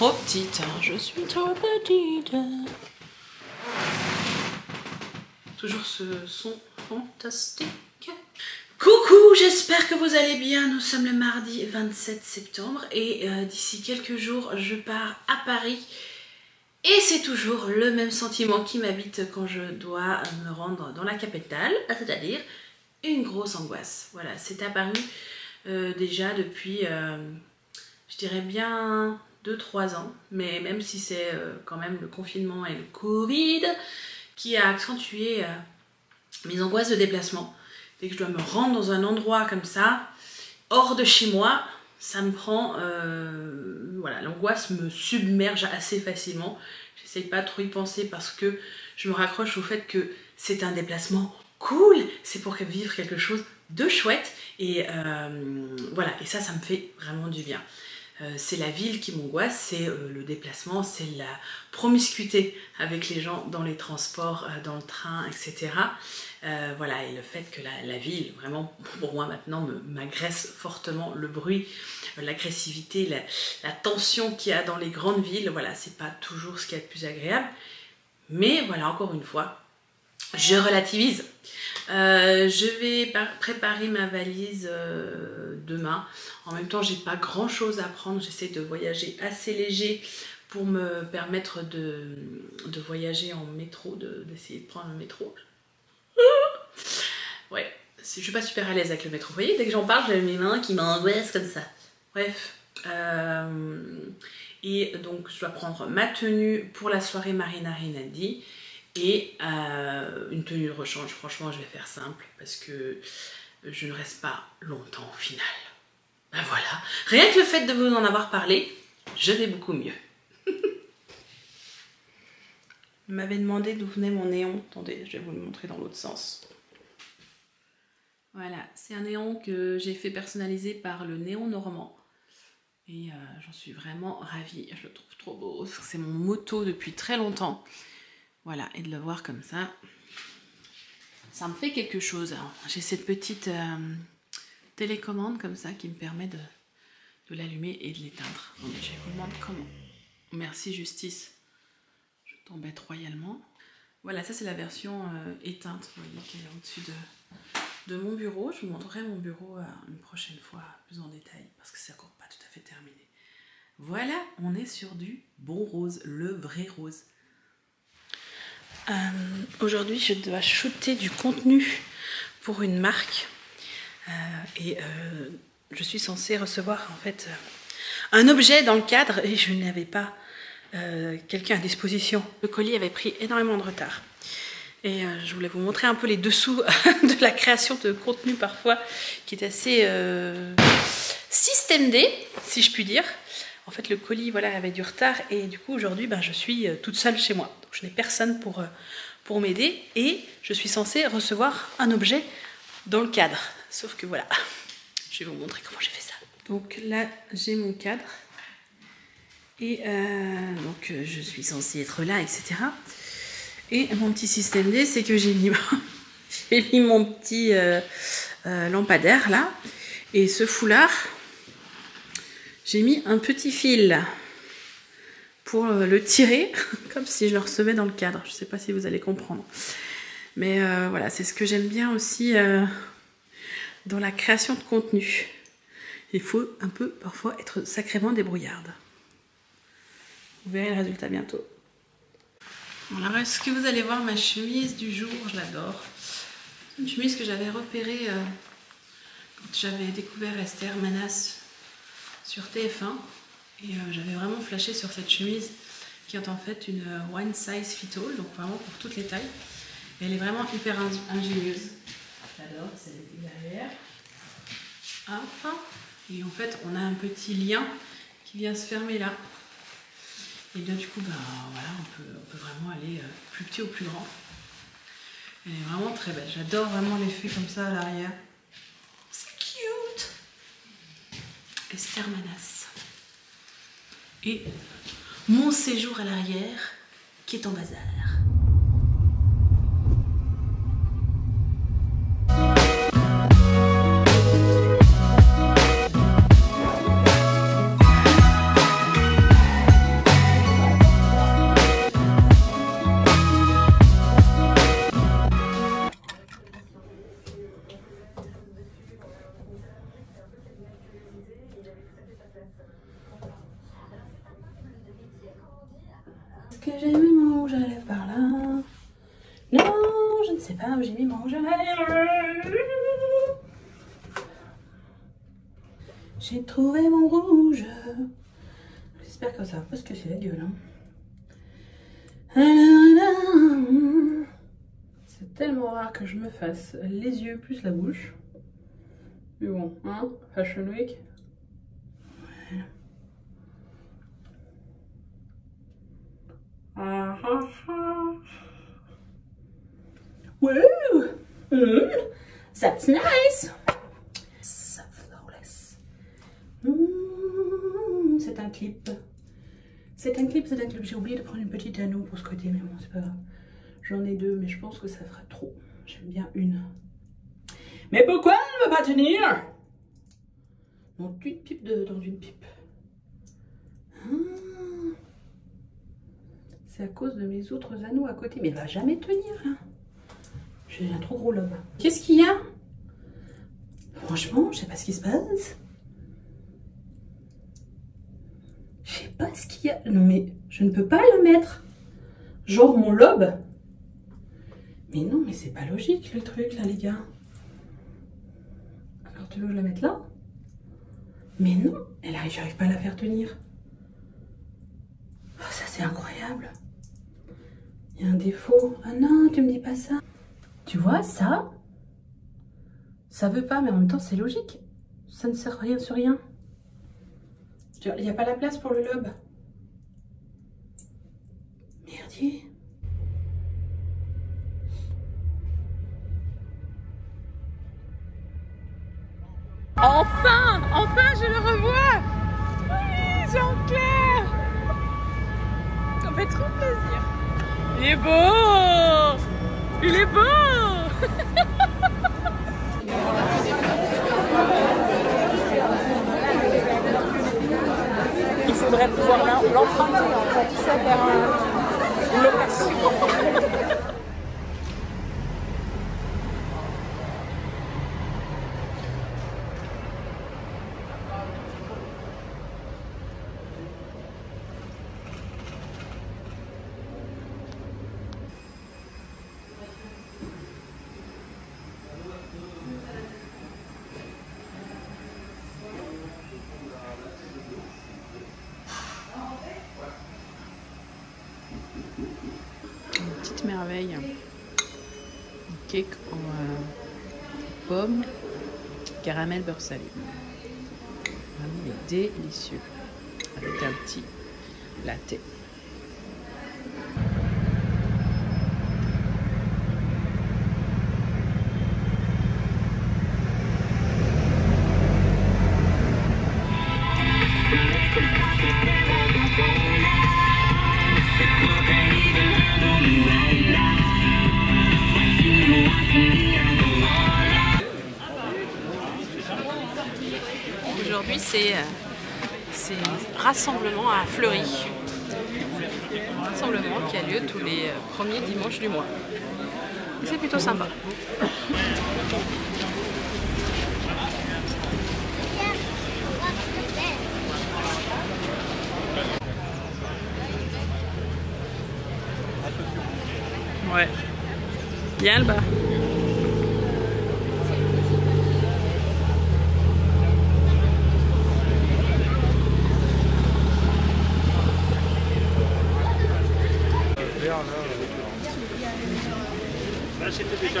trop petite. Je suis trop petite. Toujours ce son fantastique. Coucou, j'espère que vous allez bien. Nous sommes le mardi 27 septembre et d'ici quelques jours, je pars à Paris. Et c'est toujours le même sentiment qui m'habite quand je dois me rendre dans la capitale, c'est-à-dire une grosse angoisse. Voilà, c'est apparu déjà depuis, je dirais bien 2-3 ans, mais même si c'est quand même le confinement et le Covid qui a accentué mes angoisses de déplacement. Dès que je dois me rendre dans un endroit comme ça, hors de chez moi, ça me prend, voilà, l'angoisse me submerge assez facilement. J'essaye pas trop y penser parce que je me raccroche au fait que c'est un déplacement cool, c'est pour vivre quelque chose de chouette et voilà, et ça me fait vraiment du bien. C'est la ville qui m'angoisse, c'est le déplacement, c'est la promiscuité avec les gens dans les transports, dans le train, etc. Voilà, et le fait que la ville, vraiment, pour moi maintenant, m'agresse fortement. Le bruit, l'agressivité, la tension qu'il y a dans les grandes villes, voilà, c'est pas toujours ce qu'il y a de plus agréable. Mais voilà, encore une fois, je relativise. Je vais préparer ma valise demain. En même temps, j'ai pas grand chose à prendre. J'essaie de voyager assez léger pour me permettre de voyager en métro, d'essayer de prendre le métro. Ouais, je suis pas super à l'aise avec le métro. Vous voyez, dès que j'en parle, j'ai mes mains qui m'angoissent comme ça. Bref. Et donc, je dois prendre ma tenue pour la soirée Marina Rinaldi. Et une tenue de rechange, franchement je vais faire simple parce que je ne reste pas longtemps au final. Ben voilà, rien que le fait de vous en avoir parlé, je vais beaucoup mieux. Vous m'avez demandé d'où venait mon néon, attendez, je vais vous le montrer dans l'autre sens. Voilà, c'est un néon que j'ai fait personnaliser par le Néon Normand. Et j'en suis vraiment ravie, je le trouve trop beau, c'est mon motto depuis très longtemps. Voilà, et de le voir comme ça, ça me fait quelque chose. J'ai cette petite télécommande comme ça qui me permet de l'allumer et de l'éteindre. Je vous demande comment. Merci Justice, je t'embête royalement. Voilà, ça c'est la version éteinte, vous voyez, qui est au-dessus de mon bureau. Je vous montrerai mon bureau une prochaine fois plus en détail parce que c'est encore pas tout à fait terminé. Voilà, on est sur du bon rose, le vrai rose. Aujourd'hui je dois shooter du contenu pour une marque et je suis censée recevoir en fait un objet dans le cadre et je n'avais pas quelqu'un à disposition. Le colis avait pris énormément de retard et je voulais vous montrer un peu les dessous de la création de contenu parfois qui est assez système D si je puis dire. En fait, le colis voilà, avait du retard et du coup, aujourd'hui, ben, je suis toute seule chez moi. Donc, je n'ai personne pour m'aider et je suis censée recevoir un objet dans le cadre. Sauf que voilà, je vais vous montrer comment j'ai fait ça. Donc là, j'ai mon cadre et donc je suis censée être là, etc. Et mon petit système D, c'est que j'ai mis mon petit lampadaire là et ce foulard. J'ai mis un petit fil pour le tirer, comme si je le recevais dans le cadre. Je ne sais pas si vous allez comprendre. Mais voilà, c'est ce que j'aime bien aussi dans la création de contenu. Il faut un peu parfois être sacrément débrouillarde. Vous verrez le résultat bientôt. Alors, est-ce que vous allez voir ma chemise du jour? Je l'adore. C'est une chemise que j'avais repérée quand j'avais découvert Esther Manas sur TF1 et j'avais vraiment flashé sur cette chemise qui est en fait une one size fit all, donc vraiment pour toutes les tailles et elle est vraiment hyper ingénieuse. J'adore, celle qui est derrière. Hop. Et en fait on a un petit lien qui vient se fermer là et bien du coup ben, voilà, on peut vraiment aller plus petit ou plus grand. Elle est vraiment très belle, j'adore vraiment l'effet comme ça à l'arrière. Esther Manas. Et mon séjour à l'arrière qui est en bazar. que j'ai mis mon rouge à lèvres par là? Non, je ne sais pas où j'ai mis mon rouge à lèvres. J'ai trouvé mon rouge. J'espère que ça va pas se casser la gueule. Hein. C'est tellement rare que je me fasse les yeux plus la bouche. Mais bon, hein, Fashion Week. Voilà. Woo! That's nice! So flawless. C'est un clip. C'est un clip. J'ai oublié de prendre une petite anneau pour ce côté, mais bon, c'est pas grave. J'en ai deux, mais je pense que ça fera trop. J'aime bien une. Mais pourquoi elle ne veut pas tenir? Donc une pipe dans une pipe. C'est à cause de mes autres anneaux à côté. Mais elle va jamais tenir, là. J'ai un trop gros lobe. Qu'est-ce qu'il y a? Franchement, je sais pas ce qui se passe. Je sais pas ce qu'il y a. Non mais, je ne peux pas le mettre. Genre mon lobe. Mais non, mais c'est pas logique le truc, là, les gars. Alors, tu veux que je la mette là? Mais non, j'arrive pas à la faire tenir. Oh, ça, c'est incroyable. Il y a un défaut. Ah non, tu me dis pas ça. Tu vois, ça veut pas, mais en même temps, c'est logique. Ça ne sert rien sur rien. Il n'y a pas la place pour le lobe. Merdier. Enfin, je le revois. Oui, Jean-Claire. Ça me fait trop plaisir. Il est beau. Il est beau. Il faudrait pouvoir l'emprunter en fait, ça faire une location. Petite merveille, un cake en pommes, caramel beurre salé. Vraiment, il est délicieux avec un petit latte. Aujourd'hui, c'est rassemblement à Fleury. Un rassemblement qui a lieu tous les premiers dimanches du mois. C'est plutôt sympa. Ouais. Bien le bas. Là, c'était déjà.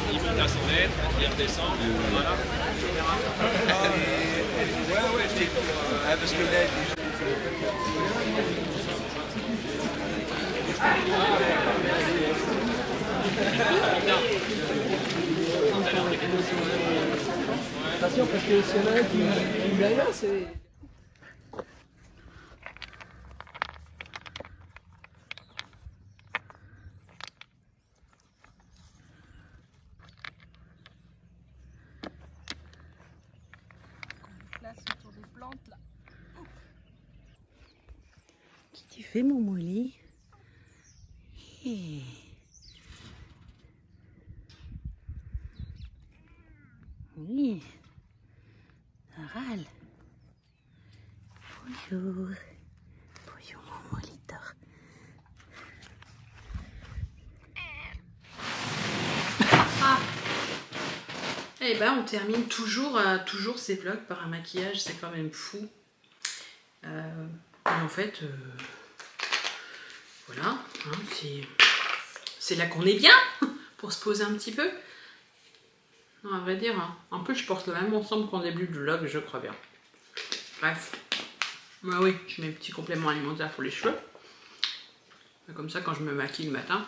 Il monte à 100 mètres, il redescend, voilà. Ouais, c'est parce que là, attention, parce que s'il y en a un qui derrière, c'est... Qu'est-ce que tu fais, mon Molly? Hey. Oui, ça râle. Bonjour. Bonjour, mon moliteur. Ah. Eh ben, on termine toujours ces vlogs par un maquillage, c'est quand même fou. Et en fait, voilà, hein, c'est là qu'on est bien, pour se poser un petit peu. Non, à vrai dire, hein, un peu je porte le même ensemble qu'en début de vlog, je crois bien. Bref. Bah oui, je mets un petit complément alimentaire pour les cheveux. Comme ça, quand je me maquille le matin,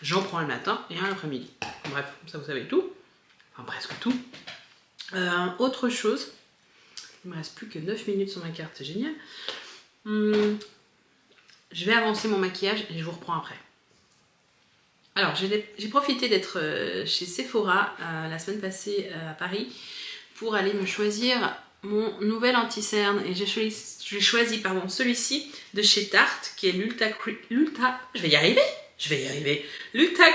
j'en prends le matin et un l'après-midi. Bref, ça vous savez tout. Enfin, presque tout. Autre chose, il me reste plus que 9 minutes sur ma carte, c'est génial. Je vais avancer mon maquillage et je vous reprends après. Alors, j'ai profité d'être chez Sephora la semaine passée à Paris pour aller me choisir mon nouvel anti-cerne. Et j'ai choisi celui-ci de chez Tarte, qui est l'Ultra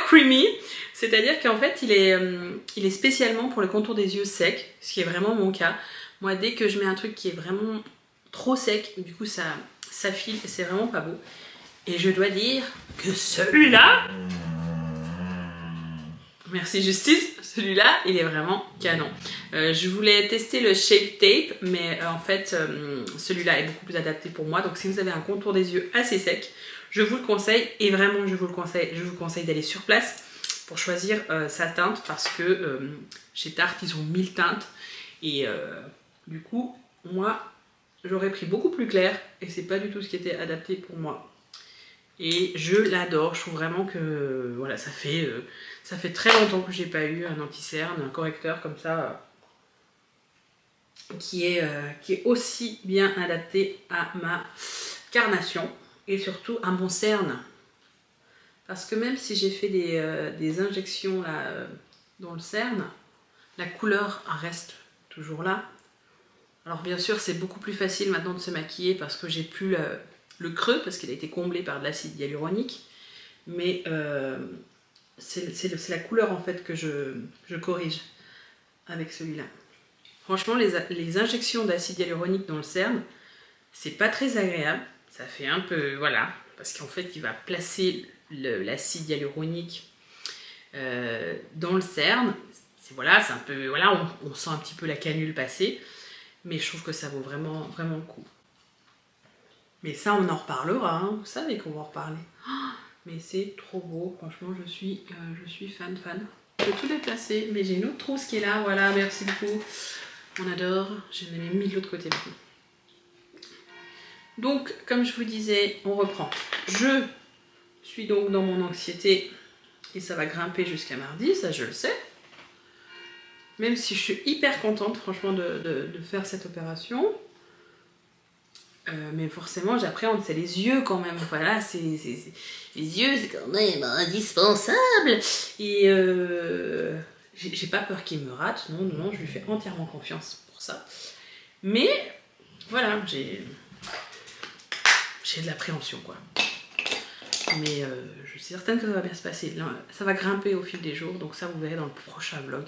Creamy. C'est-à-dire qu'en fait, il est spécialement pour le contour des yeux secs, ce qui est vraiment mon cas. Moi, dès que je mets un truc qui est vraiment trop sec, du coup, ça file et c'est vraiment pas beau. Et je dois dire que celui-là... Merci Justice, celui-là il est vraiment canon. Je voulais tester le Shape Tape, mais en fait celui-là est beaucoup plus adapté pour moi. Donc si vous avez un contour des yeux assez sec, je vous le conseille. Et vraiment je vous conseille d'aller sur place pour choisir sa teinte, parce que chez Tarte ils ont 1000 teintes. Et du coup moi j'aurais pris beaucoup plus clair et c'est pas du tout ce qui était adapté pour moi. Et je l'adore, je trouve vraiment que voilà, ça fait très longtemps que j'ai pas eu un anti-cerne, un correcteur comme ça, qui est aussi bien adapté à ma carnation et surtout à mon cerne. Parce que même si j'ai fait des injections là, dans le cerne, la couleur reste toujours là. Alors bien sûr c'est beaucoup plus facile maintenant de se maquiller parce que j'ai plus le creux, parce qu'il a été comblé par de l'acide hyaluronique, mais c'est la couleur en fait que je corrige avec celui-là. Franchement les injections d'acide hyaluronique dans le cerne, c'est pas très agréable, ça fait un peu, voilà, parce qu'en fait il va placer l'acide hyaluronique dans le cerne. Voilà, c'est un peu, voilà, on sent un petit peu la canule passer, mais je trouve que ça vaut vraiment, vraiment le coup. Mais ça, on en reparlera, hein. Vous savez qu'on va en reparler. Oh, mais c'est trop beau, franchement, je suis fan. Je vais tout déplacer, mais j'ai une autre trousse qui est là, voilà, merci beaucoup. On adore, je l'ai mis de l'autre côté maintenant. Donc, comme je vous disais, on reprend. Je suis donc dans mon anxiété et ça va grimper jusqu'à mardi, ça je le sais. Même si je suis hyper contente, franchement, de faire cette opération. Mais forcément j'appréhende, c'est les yeux quand même, voilà, les yeux c'est quand même indispensable. Et j'ai pas peur qu'il me rate, non, je lui fais entièrement confiance pour ça. Mais voilà, j'ai de l'appréhension quoi. Mais je suis certaine que ça va bien se passer. Là, ça va grimper au fil des jours, donc ça vous verrez dans le prochain vlog.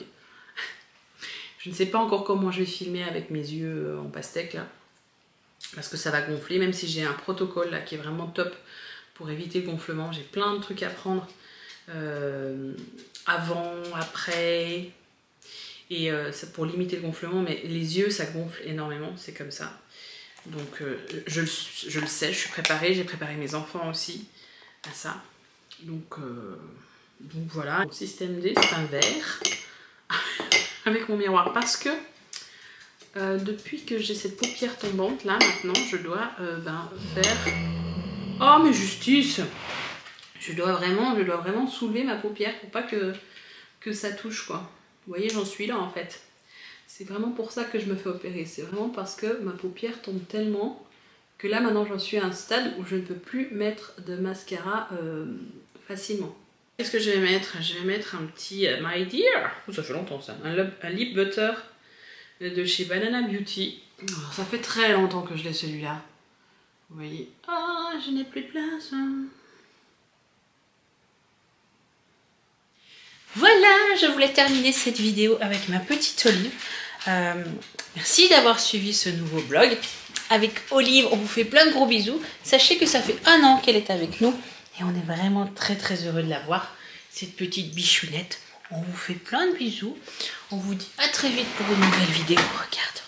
Je ne sais pas encore comment je vais filmer avec mes yeux en pastèque là, parce que ça va gonfler, même si j'ai un protocole là qui est vraiment top pour éviter le gonflement. J'ai plein de trucs à prendre avant, après, et c'est pour limiter le gonflement, mais les yeux ça gonfle énormément, c'est comme ça. Donc je le sais, je suis préparée, j'ai préparé mes enfants aussi à ça. Donc voilà, mon système D c'est un verre avec mon miroir, parce que depuis que j'ai cette paupière tombante là maintenant je dois faire... Oh mais Justice, je dois vraiment soulever ma paupière pour pas que ça touche quoi. Vous voyez, j'en suis là en fait. C'est vraiment pour ça que je me fais opérer, c'est vraiment parce que ma paupière tombe tellement que là maintenant j'en suis à un stade où je ne peux plus mettre de mascara facilement. Qu'est-ce que je vais mettre? Je vais mettre un petit My Dear, ça fait longtemps ça, un lip butter de chez Banana Beauty. Alors, ça fait très longtemps que je l'ai celui-là. Vous voyez. Oh, je n'ai plus de place. Voilà, je voulais terminer cette vidéo avec ma petite Olive. Merci d'avoir suivi ce nouveau blog. Avec Olive, on vous fait plein de gros bisous. Sachez que ça fait 1 an qu'elle est avec nous. Et on est vraiment très très heureux de la voir. Cette petite bichounette. On vous fait plein de bisous. On vous dit à très vite pour une nouvelle vidéo. Regarde.